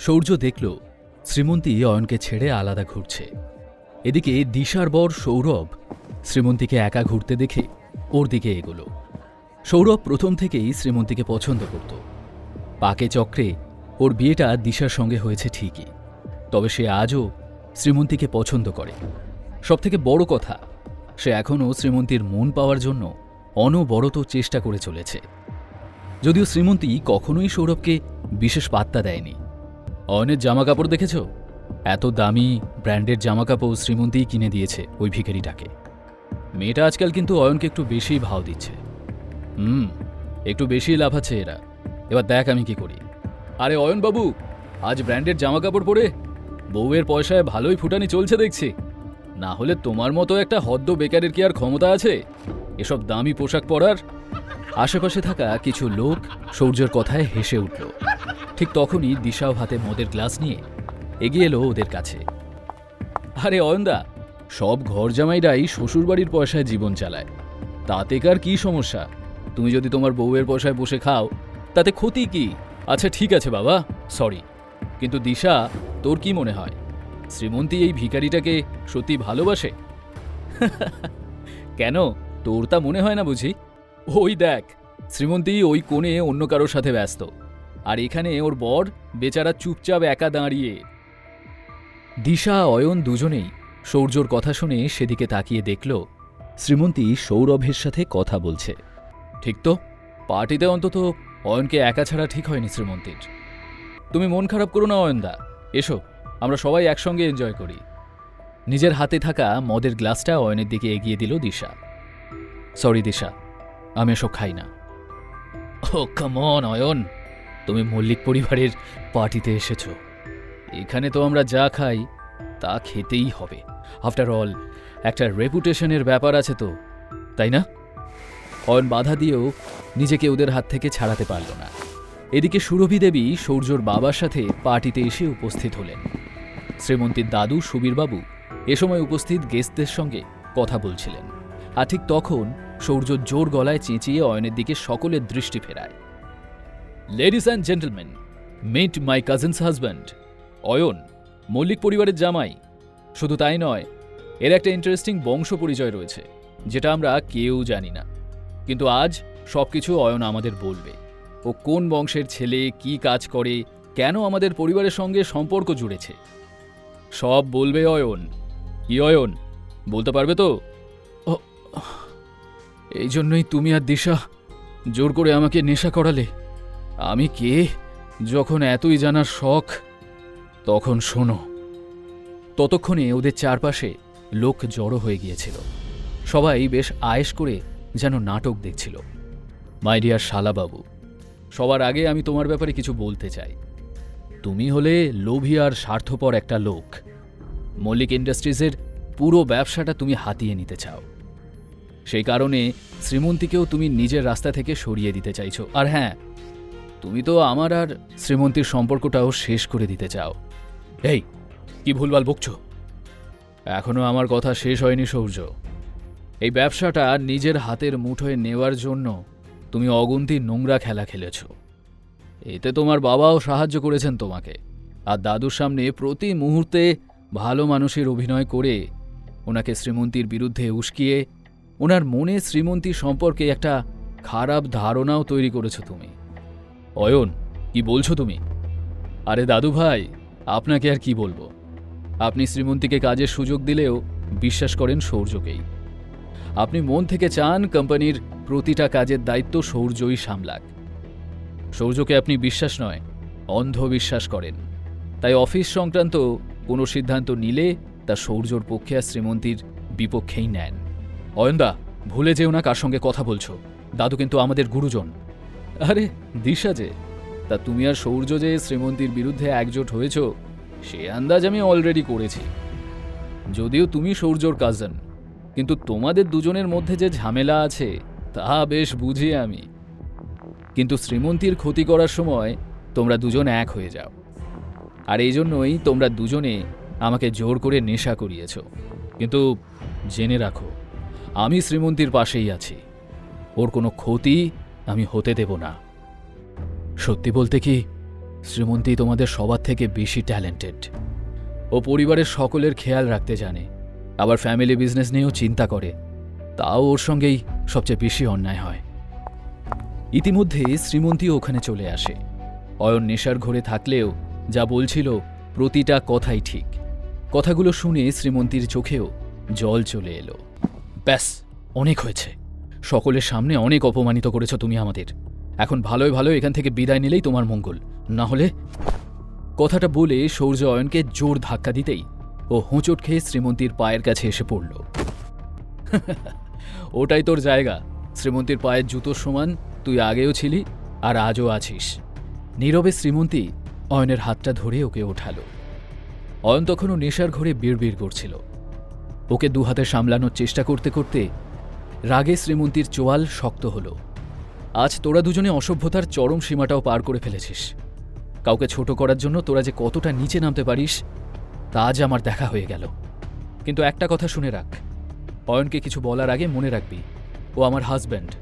সৌর্য দেখল শ্রীমন্তী অয়নকে ছেড়ে আলাদা ঘুরছে। এদিকে দিশার বর সৌরভ শ্রীমন্তীকে একা ঘুরতে দেখে ওর দিকে এগোল। সৌরভ প্রথম থেকেই শ্রীমন্তীকে পছন্দ করত। পাকে চক্রে ওর বিয়েটা দিশার সঙ্গে হয়েছে ঠিকই, তবে সে আজও শ্রীমন্তীকে পছন্দ করে। সবথেকে বড় কথা, সে এখনও শ্রীমন্তীর মন পাওয়ার জন্য অনবরত চেষ্টা করে চলেছে। যদিও শ্রীমন্তী কখনোই সৌরভকে বিশেষ পাত্তা দেয়নি। অয়নের জামাকাপড় দেখেছ? এত দামি ব্র্যান্ডের জামাকাপড় শ্রীমন্তীই কিনে দিয়েছে ওই ভিখারিটাকে। মেয়েটা আজকাল কিন্তু অয়নকে একটু বেশি ভাও দিচ্ছে। একটু বেশি লাফাচ্ছে এরা। এবার দেখ আমি কি করি। আরে অয়নবাবু, আজ ব্র্যান্ডের জামাকাপড় পরে বউয়ের পয়সায় ভালোই ফুটানি চলছে দেখছি। না হলে তোমার মতো একটা হদ্দ বেকারের কি আর ক্ষমতা আছে এসব দামি পোশাক পরার? আশেপাশে থাকা কিছু লোক সৌর্যের কথায় হেসে উঠল। ঠিক তখনই দিশাও হাতে মদের গ্লাস নিয়ে এগিয়ে এলো ওদের কাছে। আরে অয়নদা, সব ঘর জামাইরাই শ্বশুরবাড়ির পয়সায় জীবন চালায়, তাতে কার কি সমস্যা? তুমি যদি তোমার বউয়ের পয়সায় বসে খাও তাতে ক্ষতি কি? আচ্ছা ঠিক আছে বাবা, সরি, কিন্তু দিশা, তোর কি মনে হয় শ্রীমন্তী এই ভিখারিটাকে সত্যি ভালোবাসে? কেন, তোর তা মনে হয় না বুঝি? ওই দেখ, শ্রীমন্তী ওই কোণে অন্য কারোর সাথে ব্যস্ত, আর এখানে ওর বর বেচারা চুপচাপ একা দাঁড়িয়ে। দিশা অয়ন দুজনেই সৌর্যর কথা শুনে সেদিকে তাকিয়ে দেখল শ্রীমন্তী সৌরভের সাথে কথা বলছে। ঠিক তো, পার্টিতে অন্তত অয়নকে একা ছাড়া ঠিক হয়নি শ্রীমন্তীর। তুমি মন খারাপ করো না অয়নদা, এসো আমরা সবাই একসঙ্গে এনজয় করি। নিজের হাতে থাকা মদের গ্লাসটা অয়নের দিকে এগিয়ে দিল দিশা। সরি দিশা, আমি এসব খাই না। ও কাম অন অয়ন, তুমি মল্লিক পরিবারের পার্টিতে এসেছ, এখানে তো আমরা যা খাই তা খেতেই হবে। আফটার অল একটা রেপুটেশনের ব্যাপার আছে তো, তাই না? অয়ন বাধা দিয়েও নিজেকে ওদের হাত থেকে ছাড়াতে পারল না। এদিকে সুরভি দেবী সৌর্যর বাবার সাথে পার্টিতে এসে উপস্থিত হলেন। শ্রীমন্তীর দাদু সুবীরবাবু এ সময় উপস্থিত গেস্টদের সঙ্গে কথা বলছিলেন। আর ঠিক তখন সৌর্য জোর গলায় চেঁচিয়ে অয়নের দিকে সকলের দৃষ্টি ফেরায়। Ladies and gentleman, meet my cousin's husband Ayan, Mallick পরিবারের জামাই। শুধু তাই নয়, এর একটা ইন্টারেস্টিং বংশ পরিচয় রয়েছে যেটা আমরা কেউ জানি না, কিন্তু আজ সবকিছু অয়ন আমাদের বলবে। ও কোন বংশের ছেলে, কি কাজ করে, কেন আমাদের পরিবারের সঙ্গে সম্পর্ক জুড়েছে, সব বলবে অয়ন। কি অয়ন, বলতে পারবে তো? এই জন্যই তুমি আর দিশা জোর করে আমাকে নেশা করালে। আমি কে যখন এতই জানার শখ, তখন শোনো। ততক্ষণে ওদের চারপাশে লোক জড়ো হয়ে গিয়েছিল। সবাই বেশ আয়েশ করে যেন নাটক দেখছিল। মাই ডিয়ার শালাবাবু, সবার আগে আমি তোমার ব্যাপারে কিছু বলতে চাই। তুমি হলে লোভী আর স্বার্থপর একটা লোক। মল্লিক ইন্ডাস্ট্রিজের পুরো ব্যবসাটা তুমি হাতিয়ে নিতে চাও। সেই কারণে শ্রীমন্তীকেও তুমি নিজের রাস্তা থেকে সরিয়ে দিতে চাইছো। আর হ্যাঁ, তুমি তো আমার আর শ্রীমন্তীর সম্পর্কটাও শেষ করে দিতে চাও। এই, কি ভুলভাল বকছো? এখনো আমার কথা শেষ হয়নি সৌর্য। এই ব্যবসাটা নিজের হাতের মুঠোয় নেওয়ার জন্য তুমি অগুন্তি নোংরা খেলা খেলেছ। এতে তোমার বাবাও সাহায্য করেছেন তোমাকে, আর দাদুর সামনে প্রতি মুহূর্তে ভালো মানুষের অভিনয় করে ওনাকে শ্রীমন্তীর বিরুদ্ধে উস্কিয়ে ওনার মনে শ্রীমন্তী সম্পর্কে একটা খারাপ ধারণাও তৈরি করেছ তুমি। অয়ন, কি বলছো তুমি? আরে দাদু ভাই, আপনাকে আর কি বলবো। আপনি শ্রীমন্তীকে কাজের সুযোগ দিলেও বিশ্বাস করেন সৌর্যকেই। আপনি মন থেকে চান কোম্পানির প্রতিটা কাজের দায়িত্ব সৌর্যই সামলাক। সৌর্যকে আপনি বিশ্বাস নয়, অন্ধবিশ্বাস করেন। তাই অফিস সংক্রান্ত কোনো সিদ্ধান্ত নিলে তা সৌর্যর পক্ষে আর শ্রীমন্তীর বিপক্ষেই নেন। অয়নদা, ভুলে যেও না কার সঙ্গে কথা বলছো। দাদু কিন্তু আমাদের গুরুজন। আরে দিশা যে, তা তুমি আর সৌর্য যে শ্রীমন্তীর বিরুদ্ধে একজোট হয়েছ সে আন্দাজ আমি অলরেডি করেছি। যদিও তুমি সৌর্যর কাজিন, কিন্তু তোমাদের দুজনের মধ্যে যে ঝামেলা আছে তা বেশ বুঝি আমি। কিন্তু শ্রীমন্তীর ক্ষতি করার সময় তোমরা দুজন এক হয়ে যাও, আর এই জন্যই তোমরা দুজনে আমাকে জোর করে নেশা করিয়েছ। কিন্তু জেনে রাখো, আমি শ্রীমন্তীর পাশেই আছি। ওর কোনো ক্ষতি আমি হতে দেব না। সত্যি বলতে কি, শ্রীমন্তী তোমাদের সবার থেকে বেশি ট্যালেন্টেড। ও পরিবারের সকলের খেয়াল রাখতে জানে, আবার ফ্যামিলি বিজনেস নিয়েও চিন্তা করে, তাও ওর সঙ্গেই সবচেয়ে বেশি অন্যায় হয়। ইতিমধ্যে শ্রীমন্তীও ওখানে চলে আসে। অয়ন নেশার ঘোরে থাকলেও যা বলছিল প্রতিটা কথাই ঠিক। কথাগুলো শুনে শ্রীমন্তীর চোখেও জল চলে এলো। ব্যাস, অনেক হয়েছে। সকলের সামনে অনেক অপমানিত করেছ তুমি আমাদের। এখন ভালোই ভালো এখান থেকে বিদায় নিলেই তোমার মঙ্গল, না হলে। কথাটা বলে সৌর্য অয়নকে জোর ধাক্কা দিতেই ও হোঁচট খেয়ে শ্রীমন্তীর পায়ের কাছে এসে পড়ল। ওটাই তোর জায়গা। শ্রীমন্তীর পায়ের জুতোর সমান তুই আগেও ছিলি আর আজও আছিস। নীরবে শ্রীমন্তী অয়নের হাতটা ধরে ওকে ওঠালো। অয়ন তখনও নেশার ঘরে বিড়বিড় করছিল। ওকে দু হাতে সামলানোর চেষ্টা করতে করতে রাগে শ্রীমন্তীর চোয়াল শক্ত হল। আজ তোরা দুজনে অসভ্যতার চরম সীমাটাও পার করে ফেলেছিস। কাউকে ছোট করার জন্য তোরা যে কতটা নিচে নামতে পারিস তা আজ আমার দেখা হয়ে গেল। কিন্তু একটা কথা শুনে রাখ, অয়নকে কিছু বলার আগে মনে রাখবি ও আমার হাজব্যান্ড,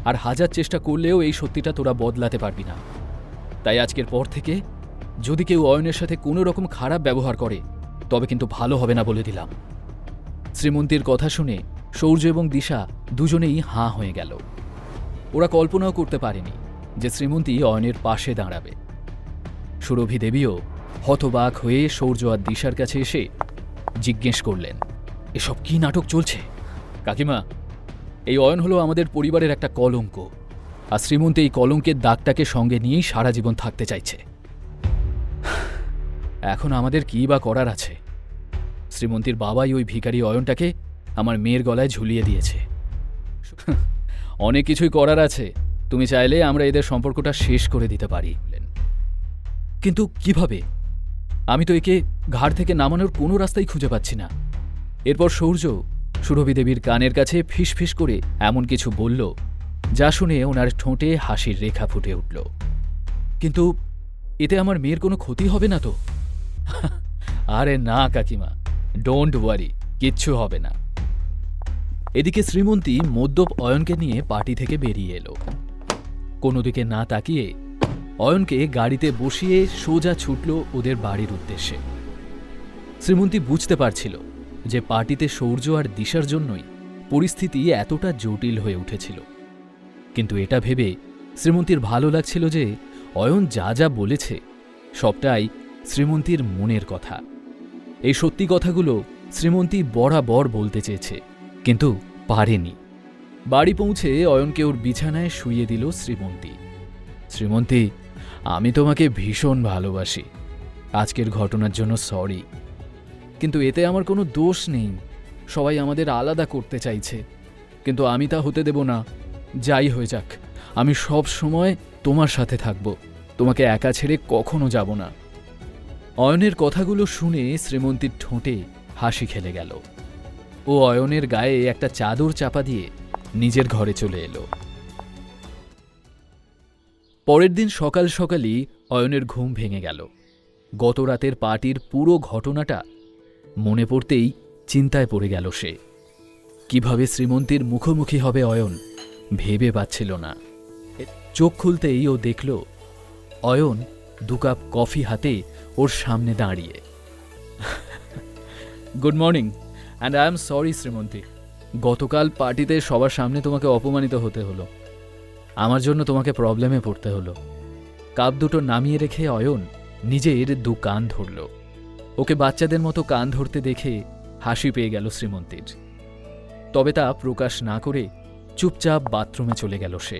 আর হাজার চেষ্টা করলেও এই সত্যিটা তোরা বদলাতে পারবি না। তাই আজকের পর থেকে যদি কেউ অয়নের সাথে কোনো রকম খারাপ ব্যবহার করে তবে কিন্তু ভালো হবে না বলে দিলাম। শ্রীমন্তীর কথা শুনে সৌর্য এবং দিশা দুজনেই হাঁ হয়ে গেল। ওরা কল্পনাও করতে পারেনি যে শ্রীমন্তী অয়নের পাশে দাঁড়াবে। সুরভি দেবীও হতবাক হয়ে সৌর্য আর দিশার কাছে এসে জিজ্ঞেস করলেন, এসব কি নাটক চলছে? কাকিমা, এই অয়ন হলো আমাদের পরিবারের একটা কলঙ্ক, আর শ্রীমন্তী এই কলঙ্কের দাগটাকে সঙ্গে নিয়েই সারা জীবন থাকতে চাইছে। এখন আমাদের কী বা করার আছে? শ্রীমন্তীর বাবাই ওই ভিখারি অয়নটাকে আমার মেয়ের গলায় ঝুলিয়ে দিয়েছে। অনেক কিছুই করার আছে। তুমি চাইলে আমরা এদের সম্পর্কটা শেষ করে দিতে পারি। কিন্তু কিভাবে? আমি তো একে ঘাড় থেকে নামানোর কোনো রাস্তাই খুঁজে পাচ্ছি না। এরপর সৌর্য সুরভি দেবীর কানের কাছে ফিসফিস করে এমন কিছু বলল যা শুনে ওনার ঠোঁটে হাসির রেখা ফুটে উঠল। কিন্তু এতে আমার মেয়ের কোনো ক্ষতি হবে না তো? আরে না কাকিমা, ডোন্ট ওয়ারি, কিচ্ছু হবে না। এদিকে শ্রীমন্তী মদ্যপ অয়নকে নিয়ে পার্টি থেকে বেরিয়ে এলো। কোনো দিকে না তাকিয়ে অয়নকে গাড়িতে বসিয়ে সোজা ছুটল ওদের বাড়ির উদ্দেশ্যে। শ্রীমন্তী বুঝতে পারছিল যে পার্টিতে সৌর্য আর দিশার জন্যই পরিস্থিতি এতটা জটিল হয়ে উঠেছিল। কিন্তু এটা ভেবে শ্রীমন্তীর ভালো লাগছিল যে অয়ন যা যা বলেছে সবটাই শ্রীমন্তীর মনের কথা। এই সত্যি কথাগুলো শ্রীমন্তী বরাবর বলতে চেয়েছে, কিন্তু পারেনি। বাড়ি পৌঁছে অয়নকে ওর বিছানায় শুইয়ে দিল শ্রীমন্তী। শ্রীমন্তী, আমি তোমাকে ভীষণ ভালোবাসি। আজকের ঘটনার জন্য সরি, কিন্তু এতে আমার কোনো দোষ নেই। সবাই আমাদের আলাদা করতে চাইছে, কিন্তু আমি তা হতে দেব না। যাই হয়ে যাক, আমি সব সময় তোমার সাথে থাকব, তোমাকে একা ছেড়ে কখনো যাব না। অয়নের কথাগুলো শুনে শ্রীমন্তীর ঠোঁটে হাসি খেলে গেল। ও অয়নের গায়ে একটা চাদর চাপা দিয়ে নিজের ঘরে চলে এলো। পরের দিন সকাল সকালই অয়নের ঘুম ভেঙে গেল। গত রাতের পার্টির পুরো ঘটনাটা মনে পড়তেই চিন্তায় পড়ে গেল সে। কিভাবে শ্রীমন্তীর মুখোমুখি হবে অয়ন ভেবে পাচ্ছিল না। চোখ খুলতেই ও দেখল অয়ন 2 কাপ কফি হাতে ওর সামনে দাঁড়িয়ে। Good morning, and I am sorry Srimanti. গতকাল পার্টিতে সবার সামনে তোমাকে অপমানিত হতে হলো। আমার জন্য তোমাকে প্রবলেমে পড়তে হলো। কাপ দুটো নামিয়ে রেখে অয়ন নিজের 2 কান ধরল। ওকে বাচ্চাদের মতো কান ধরতে দেখে হাসি পেয়ে গেল শ্রীমন্তীর। তবে তা প্রকাশ না করে চুপচাপ বাথরুমে চলে গেল সে।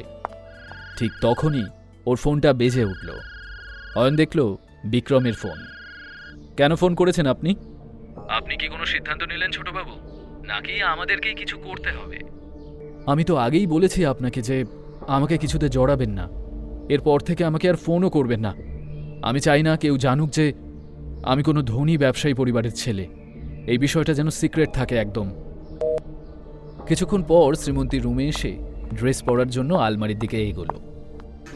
ঠিক তখনই ওর ফোনটা বেজে উঠল। অয়ন দেখল বিক্রমের ফোন। কেন ফোন করেছেন আপনি? আপনি কি কোনো সিদ্ধান্ত নিলেন ছোটবাবু, নাকি আমাদেরকেই কিছু করতে হবে? আমি তো আগেই বলেছি আপনাকে যে আমাকে কিছুতে জড়াবেন না। এরপর থেকে আমাকে আর ফোনও করবেন না। আমি চাই না কেউ জানুক যে আমি কোনো ধনী ব্যবসায়ী পরিবারের ছেলে। এই বিষয়টা যেন সিক্রেট থাকে একদম। কিছুক্ষণ পর শ্রীমন্তী রুমে এসে ড্রেস পরার জন্য আলমারির দিকে এগোলো।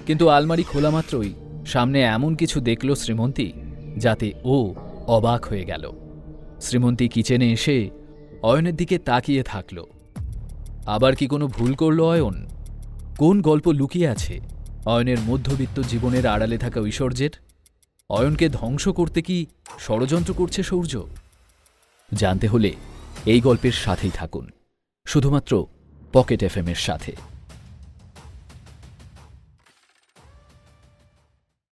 কিন্তু আলমারি খোলা মাত্রই সামনে এমন কিছু দেখল শ্রীমন্তী যাতে ও অবাক হয়ে গেল। শ্রীমন্তী কিচেনে এসে অয়নের দিকে তাকিয়ে থাকল। আবার কি কোনো ভুল করল অয়ন? কোন গল্প লুকিয়ে আছে অয়নের মধ্যবিত্ত জীবনের আড়ালে থাকা ঐশ্বর্যের? অয়নকে ধ্বংস করতে কি ষড়যন্ত্র করছে সূর্য? জানতে হলে এই গল্পের সাথেই থাকুন, শুধুমাত্র পকেট এফএম এর সাথে।